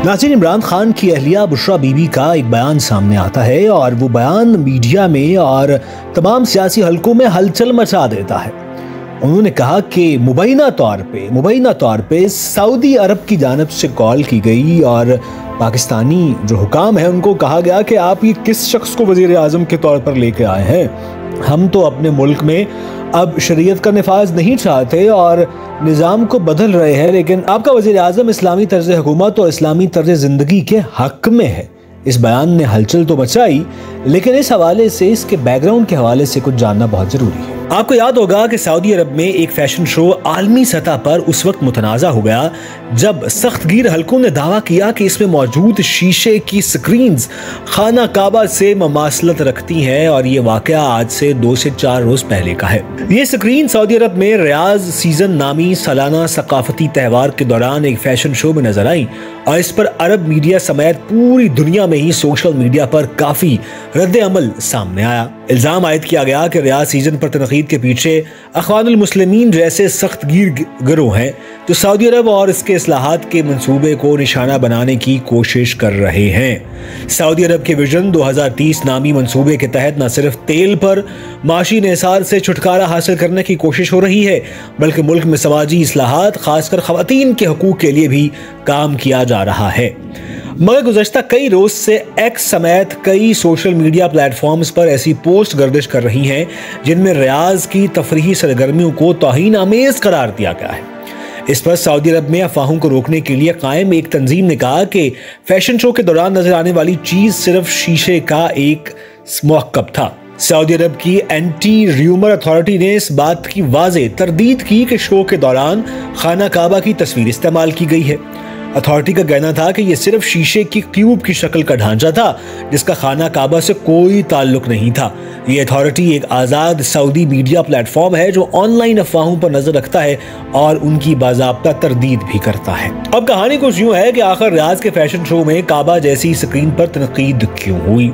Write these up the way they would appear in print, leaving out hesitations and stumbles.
नाज़रीन, इमरान खान की अहलिया बुशरा बीबी का एक बयान सामने आता है और वो बयान मीडिया में और तमाम सियासी हलकों में हलचल मचा देता है। उन्होंने कहा कि मुबैना तौर पे सऊदी अरब की जानिब से कॉल की गई और पाकिस्तानी जो हुकाम है उनको कहा गया कि आप ये किस शख्स को वज़ीर आज़म के तौर पर लेके आए हैं। हम तो अपने मुल्क में अब शरीयत का नफाज नहीं चाहते और निज़ाम को बदल रहे हैं, लेकिन आपका वज़ीर आज़म इस्लामी तर्ज हुकूमत और इस्लामी तर्ज ज़िंदगी के हक़ में है। इस बयान ने हलचल तो मचाई, लेकिन इस हवाले से, इसके बैकग्राउंड के हवाले से कुछ जानना बहुत ज़रूरी है। आपको याद होगा कि सऊदी अरब में एक फैशन शो आलमी सतह पर उस वक्त मुतनाज़ा हो गया जब सख्तगीर हलकों ने दावा किया कि इसमें मौजूद शीशे की स्क्रीन्स खाना काबा से ममासलत रखती हैं, और ये वाक़या आज से 2 से 4 रोज़ पहले का है। ये स्क्रीन सऊदी अरब में रियाज सीजन नामी सालाना सकाफती त्यौहार के दौरान एक फैशन शो में नजर आई और इस पर अरब मीडिया समेत पूरी दुनिया में ही सोशल मीडिया पर काफ़ी रद्द अमल सामने आया। इल्ज़ाम आयद किया गया कि रियाज सीजन पर तनकीद के पीछे अख़वानुल मुस्लिमीन जैसे सख्तगीर गिरोह हैं जो सऊदी अरब और इसके इस्लाहात के मंसूबे को निशाना बनाने की कोशिश कर रहे हैं। सऊदी अरब के विजन 2030 नामी मंसूबे के तहत न सिर्फ तेल पर माशी निसार से छुटकारा हासिल करने की कोशिश हो रही है, बल्कि मुल्क में समाजी इस्लाहात खासकर ख़वातीन के हकूक़ के लिए भी काम किया जा रहा है। मगर गुज़श्ता कई रोज से एक्स समेत कई सोशल मीडिया प्लेटफॉर्म्स पर ऐसी पोस्ट गर्दिश कर रही हैं जिनमें रियाज की तफरीही सरगर्मियों को तौहीन आमेज करार दिया गया है। इस पर सऊदी अरब में अफवाहों को रोकने के लिए कायम एक तंजीम ने कहा कि फैशन शो के दौरान नजर आने वाली चीज सिर्फ शीशे का एक मौक़िफ़ था। सऊदी अरब की एंटी र्यूमर अथॉरिटी ने इस बात की वाज़े तरदीद की कि शो के दौरान खाना काबा की तस्वीर इस्तेमाल की गई है। अथॉरिटी का कहना था कि यह सिर्फ शीशे की क्यूब की शक्ल का ढांचा था जिसका खाना काबा से कोई ताल्लुक नहीं था। ये अथॉरिटी एक आज़ाद सऊदी मीडिया प्लेटफॉर्म है जो ऑनलाइन अफवाहों पर नजर रखता है और उनकी बाज़ाब्ता तरदीद भी करता है। अब कहानी कुछ यूं है कि आखिर रियाज के फैशन शो में काबा जैसी स्क्रीन पर तनकीद क्यों हुई।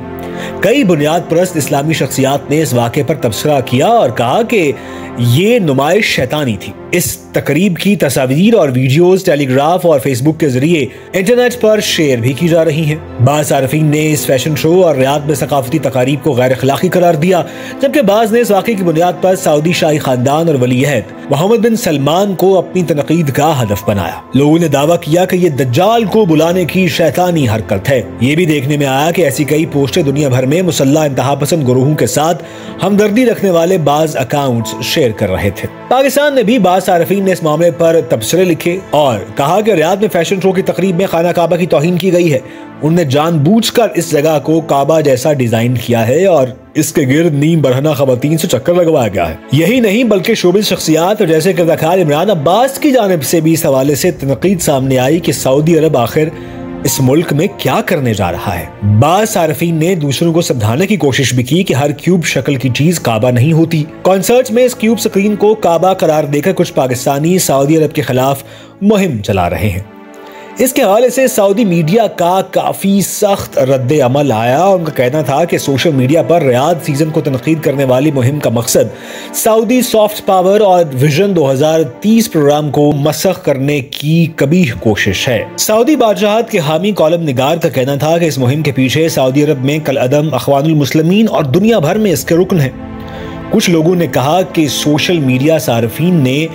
कई बुनियाद परस्त इस्लामी शख्सियात ने इस वाक़े पर तबसरा किया और कहा कि ये नुमाइश शैतानी थी। इस तकरीब की तस्वीर और वीडियोस टेलीग्राफ और फेसबुक के जरिए इंटरनेट पर शेयर भी की जा रही हैं। बाज़ आरफीन ने इस फैशन शो और रियाद में सकाफती तकारीब को गैर अखलाकी करार दिया, जबकि बाज़ ने इस वाक़े की बुनियाद पर सऊदी शाही खानदान और वलीअहद मोहम्मद बिन सलमान को अपनी तनकीद का हदफ बनाया। लोगों ने दावा किया कि यह दज्जाल को बुलाने की शैतानी हरकत है। ये भी देखने में आया कि ऐसी कई पोस्टें दुनिया भर में मुसल्लह इंतहा पसंद गुरूहों के साथ हमदर्दी रखने वाले बाज़ अकाउंट्स शेयर कर रहे थे। पाकिस्तान ने भी बाज़ आरफीन ने इस मामले पर तबसरे लिखे और कहा कि रियाद में फैशन शो की तकरीब में खाना काबा की तौहीन की गई है। उनने जानबूझकर इस जगह को काबा जैसा डिजाइन किया है और इसके गिर्द नीम बरहना खवातीन से चक्कर लगवाया गया है। यही नहीं बल्कि शोबिज़ शख्सियात जैसे किरदाकार इमरान अब्बास की जानिब से भी इस हवाले से तनकीद सामने आई कि सऊदी अरब आखिर इस मुल्क में क्या करने जा रहा है। बाज़ सारफीन ने दूसरों को समझाने की कोशिश भी की कि हर क्यूब शक्ल की चीज काबा नहीं होती। कॉन्सर्ट्स में इस क्यूब स्क्रीन को काबा करार देकर कुछ पाकिस्तानी सऊदी अरब के खिलाफ मुहिम चला रहे हैं। इसके हवाले से सऊदी मीडिया का काफ़ी सख्त रद्द अमल आया। उनका कहना था कि सोशल मीडिया पर रियाद सीजन को तनकीद करने वाली मुहिम का मकसद सऊदी सॉफ्ट पावर और विजन 2030 प्रोग्राम को मसख करने की कबीह कोशिश है। सऊदी बादशाहत के हामी कॉलम निगार का कहना था कि इस मुहिम के पीछे सऊदी अरब में कल अदम अख़वानुल मुस्लिमीन और दुनिया भर में इसके रुकन हैं। कुछ लोगों ने कहा कि सोशल मीडिया सार्फिन ने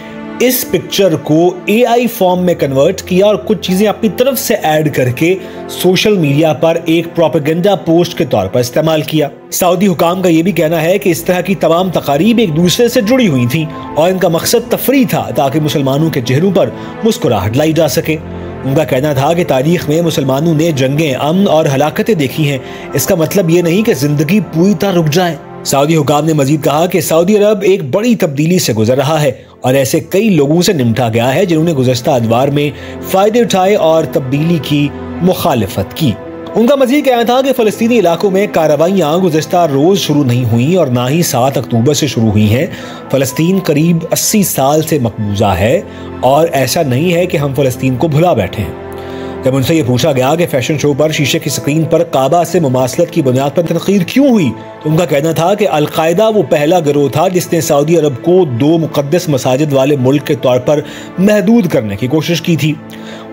इस पिक्चर को AI फॉर्म में कन्वर्ट किया और कुछ चीजें अपनी तरफ से ऐड करके सोशल मीडिया पर एक प्रोपेगेंडा पोस्ट के तौर पर इस्तेमाल किया। सऊदी हुकाम का यह भी कहना है कि इस तरह की तमाम तकारीब एक दूसरे से जुड़ी हुई थी और इनका मकसद तफरी था ताकि मुसलमानों के चेहरों पर मुस्कुराहट लाई जा सके। उनका कहना था कि तारीख में मुसलमानों ने जंगें, अमन और हलाकतें देखी हैं। इसका मतलब ये नहीं कि जिंदगी पूरी तरह रुक जाए। सऊदी हुकाम ने मजीद कहा कि सऊदी अरब एक बड़ी तब्दीली से गुजर रहा है और ऐसे कई लोगों से निपटा गया है जिन्होंने गुज़श्ता अदवार में फ़ायदे उठाए और तब्दीली की मुखालिफत की। उनका मजीद कहना था कि फ़लस्तीनी इलाकों में कार्रवाइयाँ गुज़श्ता रोज़ शुरू नहीं हुई और ना ही 7 अक्टूबर से शुरू हुई हैं। फ़लस्तीन करीब 80 साल से मकबूजा है और ऐसा नहीं है कि हम फ़लस्तीन को भुला बैठे हैं। जब उनसे ये पूछा गया कि फैशन शो पर शीशे की स्क्रीन पर काबा से मुमासलत की बुनियाद पर तनकीद क्यों हुई, तो उनका कहना था कि अलकायदा वो पहला गिरोह था जिसने सऊदी अरब को 2 मुकद्दस मसाजिद वाले मुल्क के तौर पर महदूद करने की कोशिश की थी।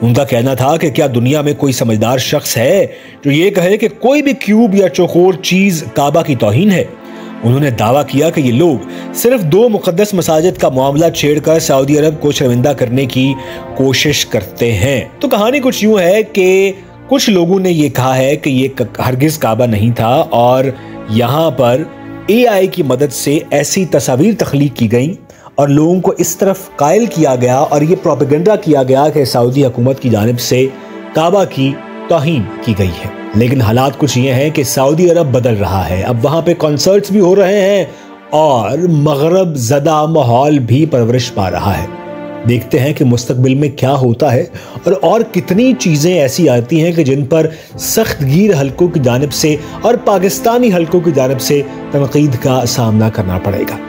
उनका कहना था कि क्या दुनिया में कोई समझदार शख्स है जो ये कहे कि कोई भी क्यूब या चौकोर चीज काबा की तौहीन है। उन्होंने दावा किया कि ये लोग सिर्फ 2 मुकद्दस मसाजिद का मामला छेड़कर सऊदी अरब को शर्मिंदा करने की कोशिश करते हैं। तो कहानी कुछ यूं है कि कुछ लोगों ने ये कहा है कि ये हरगिज काबा नहीं था और यहाँ पर AI की मदद से ऐसी तस्वीर तख्लीक की गई और लोगों को इस तरफ कायल किया गया और ये प्रोपेगेंडा किया गया कि सऊदी हुकूमत की जानिब से काबा की तौहीन की गई है। लेकिन हालात कुछ ये हैं कि सऊदी अरब बदल रहा है, अब वहाँ पे कॉन्सर्ट्स भी हो रहे हैं और मगरब ज़दा माहौल भी परवरिश पा रहा है। देखते हैं कि मुस्तकबिल में क्या होता है और कितनी चीज़ें ऐसी आती हैं कि जिन पर सख्त गिर हलकों की जानिब से और पाकिस्तानी हलकों की जानिब से तनकीद का सामना करना पड़ेगा।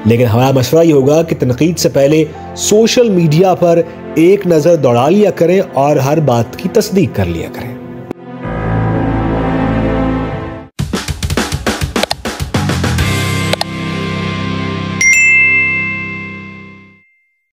लेकिन हमारा मशवरा ये होगा कि तनकीद से पहले सोशल मीडिया पर एक नज़र दौड़ा लिया करें और हर बात की तस्दीक कर लिया करें।